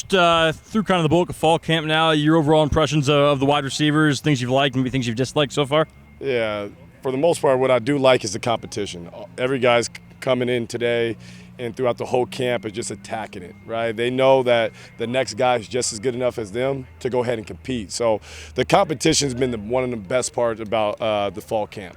just through kind of the bulk of fall camp now, your overall impressions of the wide receivers, things you've liked, maybe things you've disliked so far? Yeah, for the most part, what I do like is the competition. Every guy's coming in today and throughout the whole camp is just attacking it, right? They know that the next guy is just as good enough as them to go ahead and compete. So the competition's been one of the best parts about the fall camp.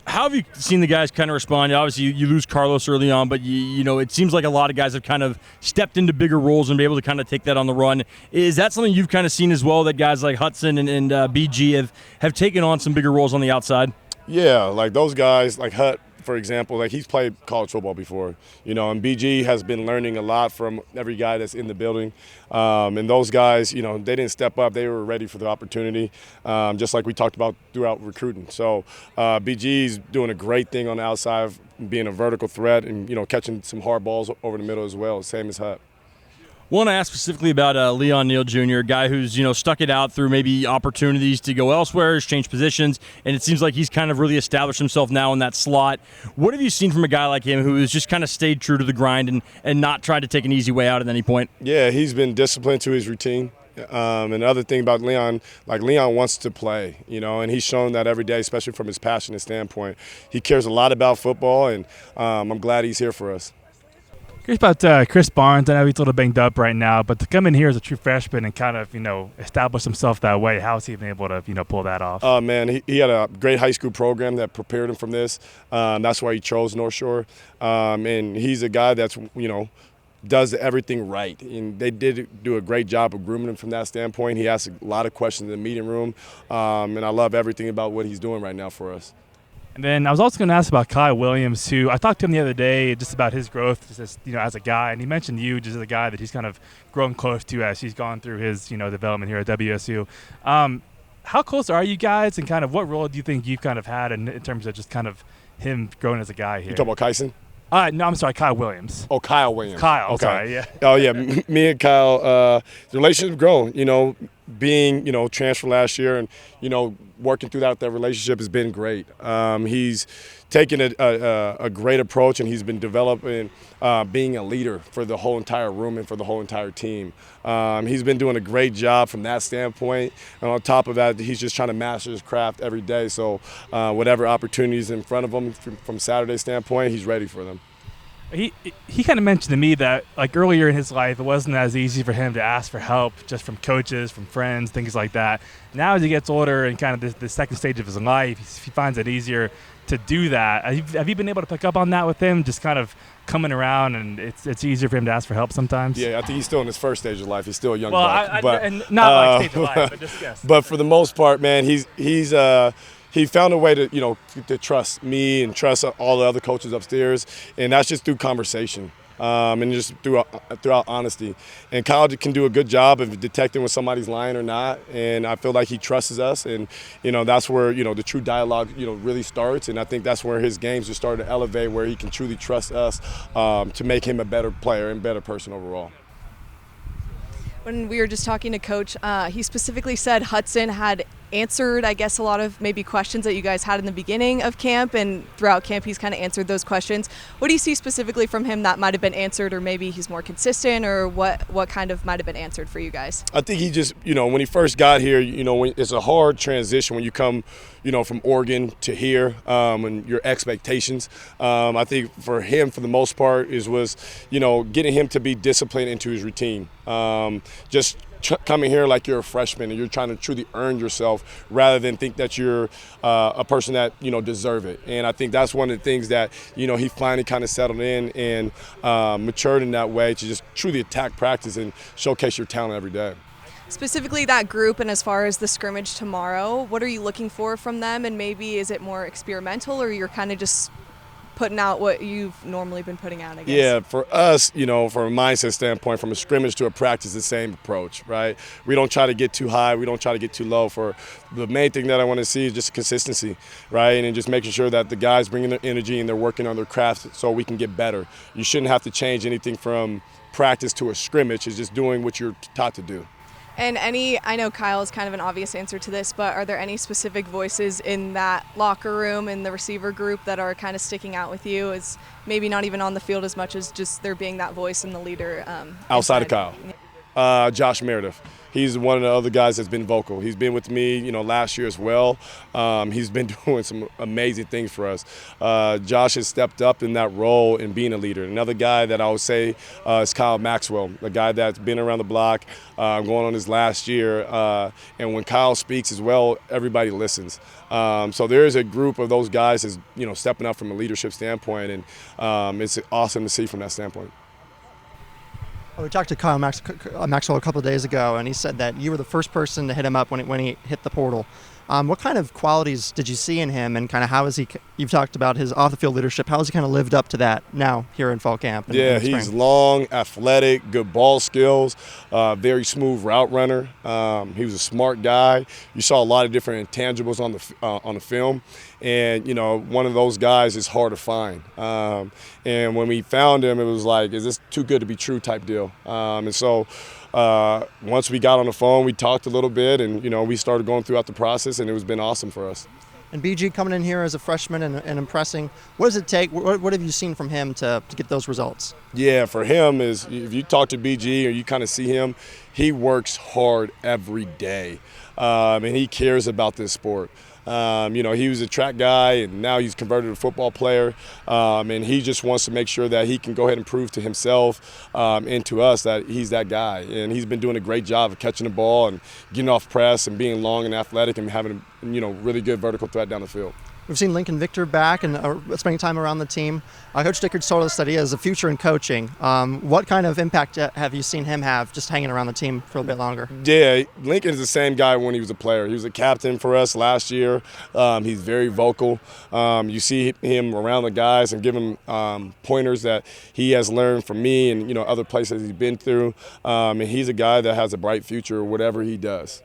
How have you seen the guys kind of respond? Obviously, you lose Carlos early on, but you know it seems like a lot of guys have kind of stepped into bigger roles and be able to kind of take that on the run. Is that something you've kind of seen as well, that guys like Hudson and BG have taken on some bigger roles on the outside? Yeah, like those guys, like Hut, for example, like he's played college football before, and BG has been learning a lot from every guy that's in the building. And those guys, they didn't step up. They were ready for the opportunity, just like we talked about throughout recruiting. So BG's doing a great thing on the outside, being a vertical threat and, catching some hard balls over the middle as well, same as Hut. Want to ask specifically about Leon Neal Jr., a guy who's stuck it out through maybe opportunities to go elsewhere, has changed positions, and it seems like he's kind of really established himself now in that slot. What have you seen from a guy like him who has just kind of stayed true to the grind and not tried to take an easy way out at any point? Yeah, he's been disciplined to his routine. And the other thing about Leon, like Leon wants to play, and he's shown that every day, especially from his passionate standpoint. He cares a lot about football, and I'm glad he's here for us. Curious about Chris Barnes. I know he's a little banged up right now, but to come in here as a true freshman and kind of, establish himself that way, how has he been able to, pull that off? Man, he had a great high school program that prepared him from this. That's why he chose North Shore. And he's a guy that's, does everything right. And they did do a great job of grooming him from that standpoint. He asks a lot of questions in the meeting room. And I love everything about what he's doing right now for us. And then I was also going to ask about Kyle Williams, who I talked to him the other day just about his growth just, as a guy. And he mentioned you just as a guy that he's kind of grown close to as he's gone through his, development here at WSU. How close are you guys, and kind of what role do you think you've kind of had in terms of just kind of him growing as a guy here? You talking about Kyson? No, I'm sorry, Kyle Williams. Oh, Kyle Williams. Kyle, okay. Sorry, yeah. Oh, yeah, me and Kyle, the relationship's grown, being, transfer last year and, working through that relationship has been great. He's taken a great approach, and he's been developing being a leader for the whole entire room and for the whole entire team. He's been doing a great job from that standpoint. And on top of that, he's just trying to master his craft every day. So whatever opportunities in front of him from Saturday's standpoint, he's ready for them. He kind of mentioned to me that, like, earlier in his life, it wasn't as easy for him to ask for help just from coaches, from friends, things like that. Now as he gets older and kind of the second stage of his life, he finds it easier to do that. Have you been able to pick up on that with him, just kind of coming around, and it's easier for him to ask for help sometimes? Yeah, I think he's still in his first stage of life. He's still a young buck. But and not like stage of life, but just yes. But for the most part, man, he found a way to, to trust me and trust all the other coaches upstairs, and that's just through conversation and just throughout honesty. And Kyle can do a good job of detecting when somebody's lying or not, and I feel like he trusts us, and, that's where, the true dialogue, really starts, and I think that's where his games just started to elevate, where he can truly trust us to make him a better player and better person overall. When we were just talking to Coach, he specifically said Hudson had answered, I guess, a lot of maybe questions that you guys had in the beginning of camp, and throughout camp he's kind of answered those questions. What do you see specifically from him that might have been answered, or maybe he's more consistent, or what kind of might have been answered for you guys? I think he just, when he first got here, it's a hard transition when you come, from Oregon to here, and your expectations. I think for him, for the most part, was getting him to be disciplined into his routine. Just coming here like you're a freshman and you're trying to truly earn yourself rather than think that you're a person that, deserve it. And I think that's one of the things that, he finally kind of settled in and matured in that way, to just truly attack practice and showcase your talent every day. Specifically that group, and as far as the scrimmage tomorrow, what are you looking for from them? And maybe is it more experimental, or you're kind of just putting out what you've normally been putting out, I guess? Yeah, for us, from a mindset standpoint, from a scrimmage to a practice, the same approach, right? We don't try to get too high. We don't try to get too low. For the main thing that I want to see is just consistency, right? And just making sure that the guys bringing their energy and they're working on their craft so we can get better. You shouldn't have to change anything from practice to a scrimmage. It's just doing what you're taught to do. And I know Kyle is kind of an obvious answer to this, but are there any specific voices in that locker room, in the receiver group, that are kind of sticking out with you, as maybe not even on the field as much as just there being that voice and the leader? Outside of Kyle? Josh Meredith. He's one of the other guys that's been vocal. He's been with me, last year as well. He's been doing some amazing things for us. Josh has stepped up in that role in being a leader. Another guy that I would say is Kyle Maxwell, a guy that's been around the block, going on his last year. And when Kyle speaks as well, everybody listens. So there is a group of those guys that's, stepping up from a leadership standpoint, and it's awesome to see from that standpoint. We talked to Kyle Maxwell a couple of days ago, and he said that you were the first person to hit him up when he hit the portal. What kind of qualities did you see in him, and kind of how is he? You've talked about his off-the-field leadership. How has he kind of lived up to that now here in fall camp? Yeah, he's long, athletic, good ball skills, very smooth route runner. He was a smart guy. You saw a lot of different intangibles on the film, and one of those guys is hard to find. And when we found him, it was like, is this too good to be true type deal? And so. Once we got on the phone, we talked a little bit, and we started going throughout the process, and it was been awesome for us. And BG coming in here as a freshman and impressing, what does it take? What have you seen from him to get those results? Yeah, for him is if you talk to BG or you kind of see him, he works hard every day, and he cares about this sport. He was a track guy, and now he's converted to a football player, and he just wants to make sure that he can go ahead and prove to himself and to us that he's that guy. And he's been doing a great job of catching the ball and getting off press and being long and athletic and having really good vertical threat down the field. We've seen Lincoln Victor back and spending time around the team. Coach Dickerts told us that he has a future in coaching. What kind of impact have you seen him have just hanging around the team for a bit longer? Yeah, Lincoln is the same guy when he was a player. He was a captain for us last year. He's very vocal. You see him around the guys and give him pointers that he has learned from me and other places he's been through. And he's a guy that has a bright future whatever he does.